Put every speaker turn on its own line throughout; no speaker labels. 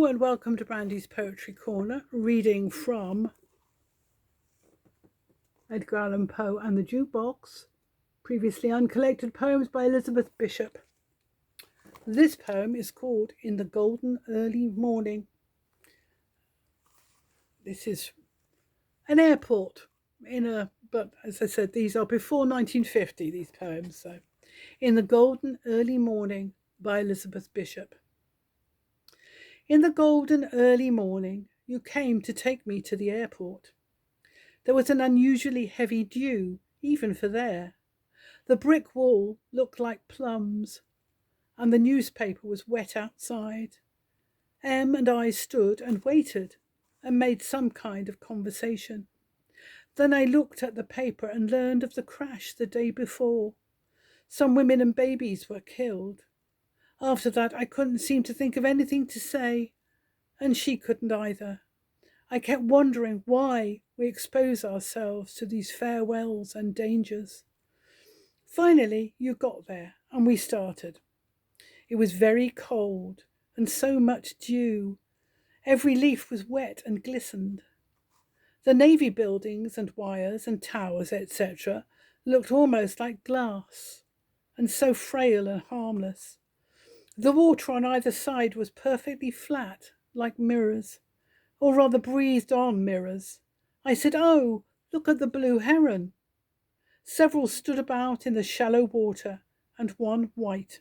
Hello and welcome to Brandy's Poetry Corner, reading from Edgar Allan Poe and the Jukebox, previously uncollected poems by Elizabeth Bishop. This poem is called In the Golden Early Morning. This is an airport but as I said, these are before 1950, these poems. So, In the Golden Early Morning by Elizabeth Bishop. In the golden early morning, you came to take me to the airport. There was an unusually heavy dew, even for there. The brick wall looked like plums, and the newspaper was wet outside. Em and I stood and waited and made some kind of conversation. Then I looked at the paper and learned of the crash the day before. Some women and babies were killed. After that, I couldn't seem to think of anything to say, and she couldn't either. I kept wondering why we expose ourselves to these farewells and dangers. Finally, you got there, and we started. It was very cold, and so much dew. Every leaf was wet and glistened. The navy buildings and wires and towers, etc., looked almost like glass, and so frail and harmless. The water on either side was perfectly flat, like mirrors, or rather breathed on mirrors. I said, "Oh, look at the blue heron." Several stood about in the shallow water, and one white.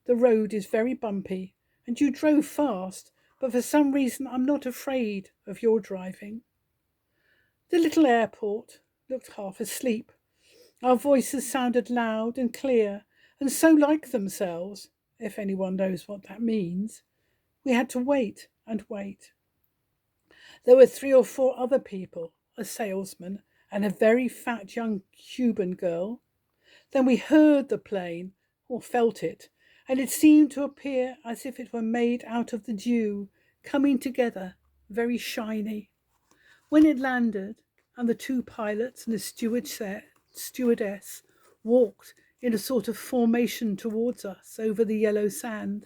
The road is very bumpy, and you drove fast, but for some reason I'm not afraid of your driving. The little airport looked half asleep. Our voices sounded loud and clear, and so like themselves, if anyone knows what that means. We had to wait and wait. There were 3 or 4 other people, a salesman and a very fat young Cuban girl. Then we heard the plane, or felt it, and it seemed to appear as if it were made out of the dew, coming together, very shiny. When it landed, and the 2 pilots and the stewardess walked in a sort of formation towards us over the yellow sand,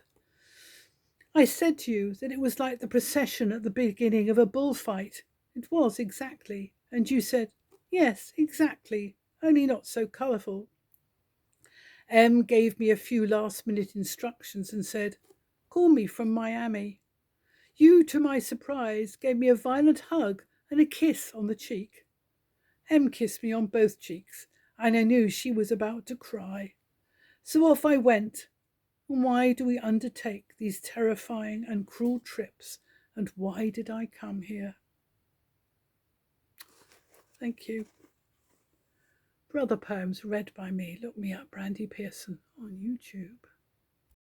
I said to you that it was like the procession at the beginning of a bullfight. It was, exactly. And you said, yes, exactly, only not so colourful. Em gave me a few last-minute instructions and said, call me from Miami. You, to my surprise, gave me a violent hug and a kiss on the cheek. Em kissed me on both cheeks, and I knew she was about to cry. So off I went. And why do we undertake these terrifying and cruel trips? And why did I come here? Thank you. For other poems read by me, look me up, Brandy Pearson, on YouTube.